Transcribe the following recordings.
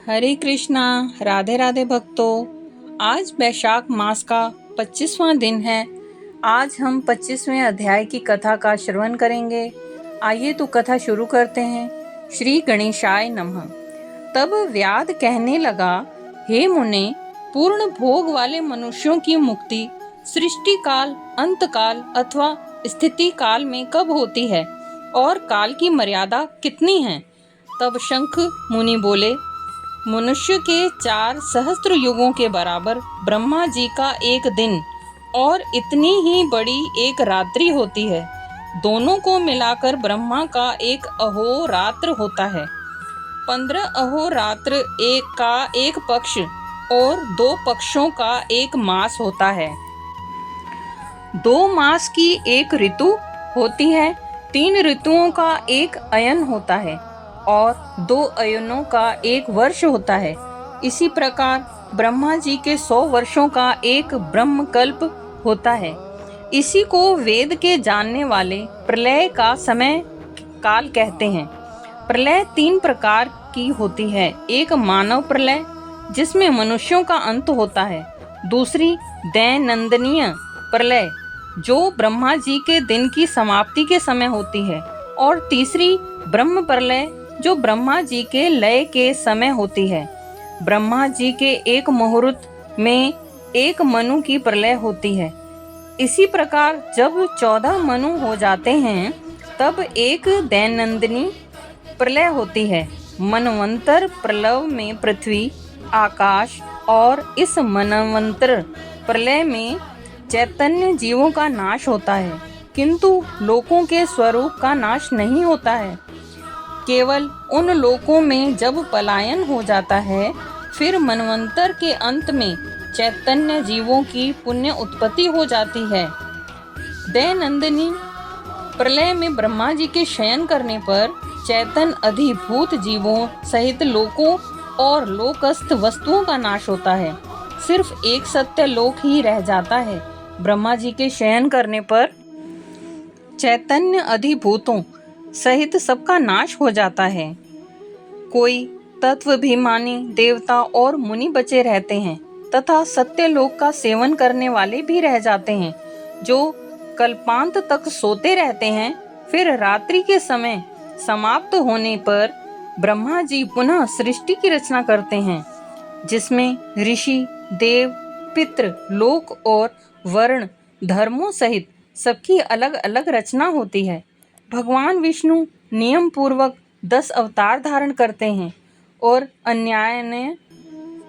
हरे कृष्णा। राधे राधे भक्तों। आज वैशाख मास का 25वां दिन है। आज हम 25वें अध्याय की कथा का श्रवण करेंगे। आइए तो कथा शुरू करते हैं। श्री गणेशाय नमः। तब व्याध कहने लगा, हे मुने, पूर्ण भोग वाले मनुष्यों की मुक्ति सृष्टि काल, अंत काल अथवा स्थिति काल में कब होती है और काल की मर्यादा कितनी है? तब शंख मुनि बोले, मनुष्य के 4 सहस्त्र युगों के बराबर ब्रह्मा जी का एक दिन और इतनी ही बड़ी एक रात्रि होती है। दोनों को मिलाकर ब्रह्मा का एक अहोरात्र होता है। 15 अहोरात्र का एक पक्ष और 2 पक्षों का एक मास होता है। 2 मास की एक ऋतु होती है। 3 ऋतुओं का एक अयन होता है और 2 अयनों का एक वर्ष होता है। इसी प्रकार ब्रह्मा जी के 100 वर्षों का एक ब्रह्मकल्प होता है। इसी को वेद के जानने वाले प्रलय का समय काल कहते हैं। प्रलय 3 प्रकार की होती है। एक मानव प्रलय जिसमें मनुष्यों का अंत होता है। दूसरी दैनंदिनीय प्रलय जो ब्रह्मा जी के दिन की समाप्ति के समय होती है। और तीसरी ब्रह्म प्रलय जो ब्रह्मा जी के लय के समय होती है। ब्रह्मा जी के एक मुहूर्त में एक मनु की प्रलय होती है। इसी प्रकार जब 14 मनु हो जाते हैं तब एक दैनंदिनी प्रलय होती है। मनवंतर प्रलय में पृथ्वी, आकाश और इस मनवंतर प्रलय में चैतन्य जीवों का नाश होता है, किंतु लोकों के स्वरूप का नाश नहीं होता है। केवल उन लोकों में जब पलायन हो जाता है, फिर मनवंतर के अंत में चैतन्य जीवों की पुण्य उत्पत्ति हो जाती है। दैनंदिनी प्रलय में ब्रह्मा जी के शयन करने पर चैतन्य अधिभूत जीवों सहित लोकों और लोकस्थ वस्तुओं का नाश होता है। सिर्फ एक सत्य लोक ही रह जाता है। ब्रह्मा जी के शयन करने पर चैतन्य अधिभूतों सहित सबका नाश हो जाता है। कोई तत्वाभिमानी देवता और मुनि बचे रहते हैं तथा सत्य लोक का सेवन करने वाले भी रह जाते हैं, जो कल्पांत तक सोते रहते हैं। फिर रात्रि के समय समाप्त होने पर ब्रह्मा जी पुनः सृष्टि की रचना करते हैं, जिसमें ऋषि, देव, पितृ, लोक और वर्ण धर्मों सहित सबकी अलग अलग रचना होती है। भगवान विष्णु नियम पूर्वक 10 अवतार धारण करते हैं और अन्यान्य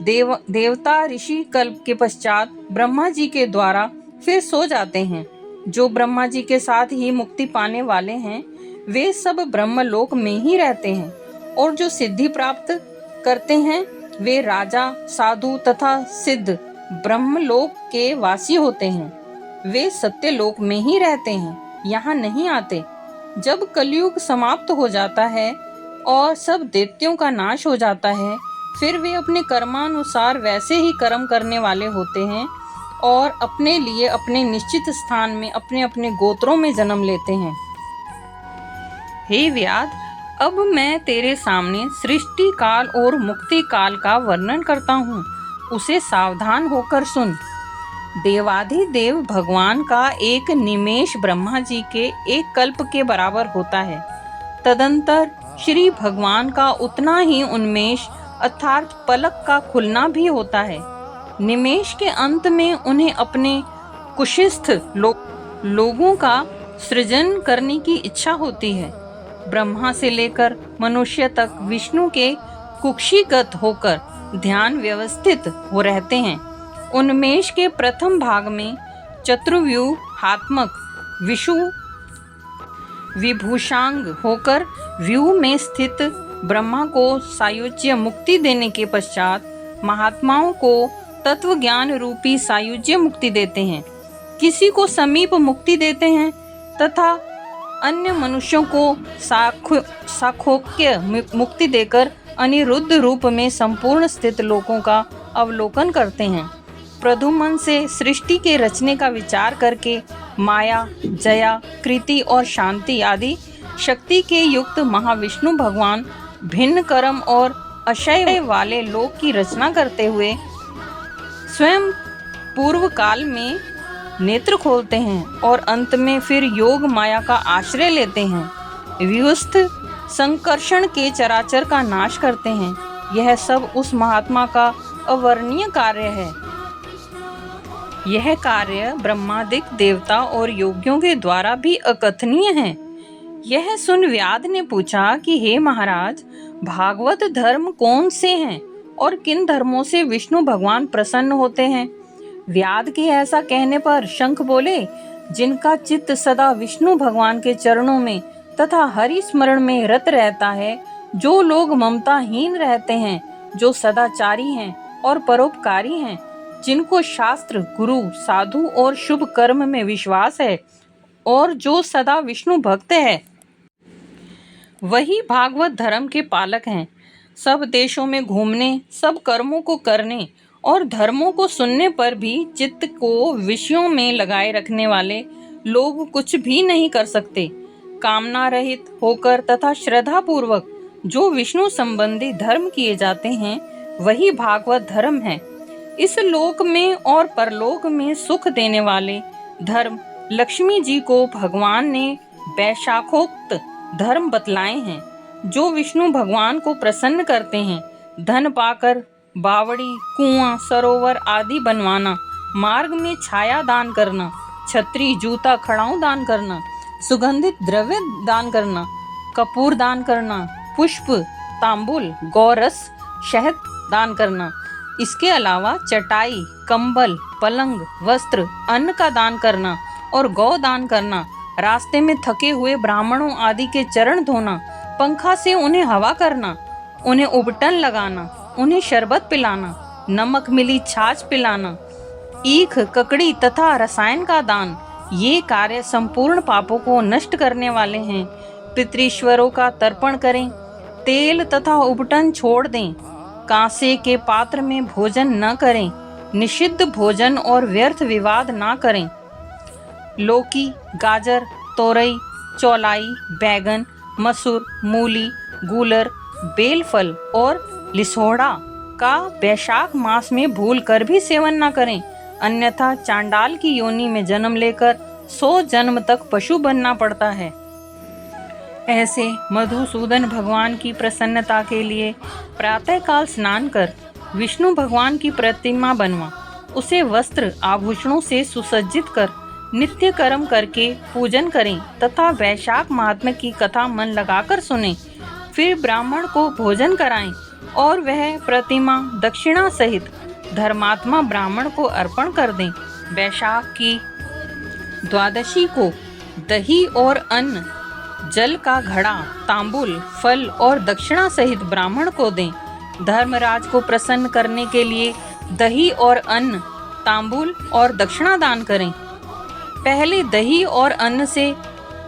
देवता ऋषि कल्प के पश्चात ब्रह्मा जी के द्वारा फिर सो जाते हैं। जो ब्रह्मा जी के साथ ही मुक्ति पाने वाले हैं वे सब ब्रह्मलोक में ही रहते हैं, और जो सिद्धि प्राप्त करते हैं वे राजा, साधु तथा सिद्ध ब्रह्मलोक के वासी होते हैं। वे सत्यलोक में ही रहते हैं, यहाँ नहीं आते। जब कलयुग समाप्त हो जाता है और सब दैत्यों का नाश हो जाता है, फिर वे अपने कर्मानुसार वैसे ही कर्म करने वाले होते हैं और अपने लिए अपने निश्चित स्थान में अपने अपने गोत्रों में जन्म लेते हैं। हे व्याध, अब मैं तेरे सामने सृष्टि काल और मुक्ति काल का वर्णन करता हूँ, उसे सावधान होकर सुन। देवाधिदेव भगवान का एक निमेष ब्रह्मा जी के एक कल्प के बराबर होता है। तदंतर श्री भगवान का उतना ही उन्मेष अर्थात पलक का खुलना भी होता है। निमेष के अंत में उन्हें अपने कुशिस्थ लोगों का सृजन करने की इच्छा होती है। ब्रह्मा से लेकर मनुष्य तक विष्णु के कुक्षिगत होकर ध्यान व्यवस्थित हो रहते हैं। उन्मेष के प्रथम भाग में चतुर्व्यूहात्मक विषु विभूषांग होकर व्यूह में स्थित ब्रह्मा को सायुज्य मुक्ति देने के पश्चात महात्माओं को तत्व ज्ञान रूपी सायुज्य मुक्ति देते हैं। किसी को समीप मुक्ति देते हैं तथा अन्य मनुष्यों को साखोक्य मुक्ति देकर अनिरुद्ध रूप में संपूर्ण स्थित लोकों का अवलोकन करते हैं। प्रद्युम्न से सृष्टि के रचने का विचार करके माया, जया, कृति और शांति आदि शक्ति के युक्त महाविष्णु भगवान भिन्न कर्म और अक्षय वाले लोक की रचना करते हुए स्वयं पूर्व काल में नेत्र खोलते हैं और अंत में फिर योग माया का आश्रय लेते हैं। व्युत्थ संकर्षण के चराचर का नाश करते हैं। यह सब उस महात्मा का अवर्णनीय कार्य है। यह कार्य ब्रह्मादिक देवता और योगियों के द्वारा भी अकथनीय है। यह सुन व्याध ने पूछा कि हे महाराज, भागवत धर्म कौन से हैं और किन धर्मों से विष्णु भगवान प्रसन्न होते हैं? व्याध के ऐसा कहने पर शंख बोले, जिनका चित्त सदा विष्णु भगवान के चरणों में तथा हरि स्मरण में रत रहता है, जो लोग ममताहीन रहते हैं, जो सदाचारी हैं और परोपकारी हैं, जिनको शास्त्र, गुरु, साधु और शुभ कर्म में विश्वास है और जो सदा विष्णु भक्त है, वही भागवत धर्म के पालक हैं। सब देशों में घूमने, सब कर्मों को करने और धर्मों को सुनने पर भी चित्त को विषयों में लगाए रखने वाले लोग कुछ भी नहीं कर सकते। कामना रहित होकर तथा श्रद्धा पूर्वक जो विष्णु संबंधी धर्म किए जाते हैं, वही भागवत धर्म है। इस लोक में और परलोक में सुख देने वाले धर्म लक्ष्मी जी को भगवान ने वैशाखोक्त धर्म बतलाए हैं, जो विष्णु भगवान को प्रसन्न करते हैं। धन पाकर बावड़ी, कुआं, सरोवर आदि बनवाना, मार्ग में छाया दान करना, छतरी, जूता, खड़ाऊं दान करना, सुगंधित द्रव्य दान करना, कपूर दान करना, पुष्प, तांबुल, गौरस, शहद दान करना। इसके अलावा चटाई, कंबल, पलंग, वस्त्र, अन्न का दान करना और गौ दान करना, रास्ते में थके हुए ब्राह्मणों आदि के चरण धोना, पंखा से उन्हें हवा करना, उन्हें उबटन लगाना, उन्हें शरबत पिलाना, नमक मिली छाछ पिलाना, ईख, ककड़ी तथा रसायन का दान, ये कार्य संपूर्ण पापों को नष्ट करने वाले हैं। पितृश्वरों का तर्पण करें, तेल तथा उबटन छोड़ दें, कांसे के पात्र में भोजन न करें, निषिद्ध भोजन और व्यर्थ विवाद न करें। लौकी, गाजर, तोरई, चौलाई, बैगन, मसूर, मूली, गूलर, बेलफल और लिसोड़ा का वैशाख मास में भूल कर भी सेवन न करें, अन्यथा चांडाल की योनि में जन्म लेकर 100 जन्म तक पशु बनना पड़ता है। ऐसे मधुसूदन भगवान की प्रसन्नता के लिए प्रातःकाल स्नान कर विष्णु भगवान की प्रतिमा बनवा, उसे वस्त्र आभूषणों से सुसज्जित कर नित्य कर्म करके पूजन करें तथा वैशाख महात्म्य की कथा मन लगाकर सुनें। फिर ब्राह्मण को भोजन कराएं और वह प्रतिमा दक्षिणा सहित धर्मात्मा ब्राह्मण को अर्पण कर दें। वैशाख की द्वादशी को दही और अन्न, जल का घड़ा, तांबुल, फल और दक्षिणा सहित ब्राह्मण को दें। धर्मराज को प्रसन्न करने के लिए दही और अन्न, तांबुल और दक्षिणा दान करें। पहले दही और अन्न से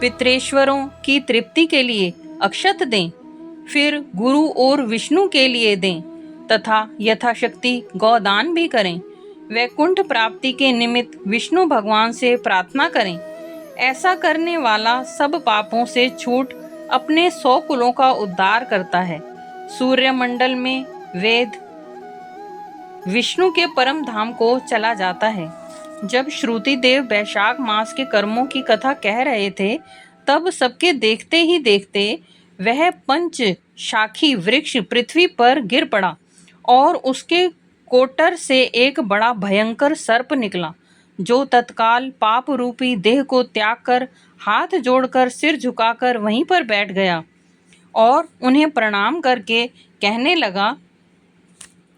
पितृश्वरों की तृप्ति के लिए अक्षत दें, फिर गुरु और विष्णु के लिए दें तथा यथाशक्ति गौदान भी करें। वैकुंठ प्राप्ति के निमित्त विष्णु भगवान से प्रार्थना करें। ऐसा करने वाला सब पापों से छूट अपने 100 कुलों का उद्धार करता है। सूर्यमंडल में वेद विष्णु के परम धाम को चला जाता है। जब श्रुति देव वैशाख मास के कर्मों की कथा कह रहे थे, तब सबके देखते ही देखते वह पंच शाखी वृक्ष पृथ्वी पर गिर पड़ा और उसके कोटर से एक बड़ा भयंकर सर्प निकला, जो तत्काल पाप रूपी देह को त्याग कर हाथ जोड़कर सिर झुकाकर वहीं पर बैठ गया और उन्हें प्रणाम करके कहने लगा।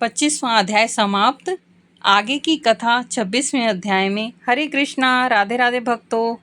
25वां अध्याय समाप्त। आगे की कथा 26वें अध्याय में। हरे कृष्णा। राधे राधे भक्तों।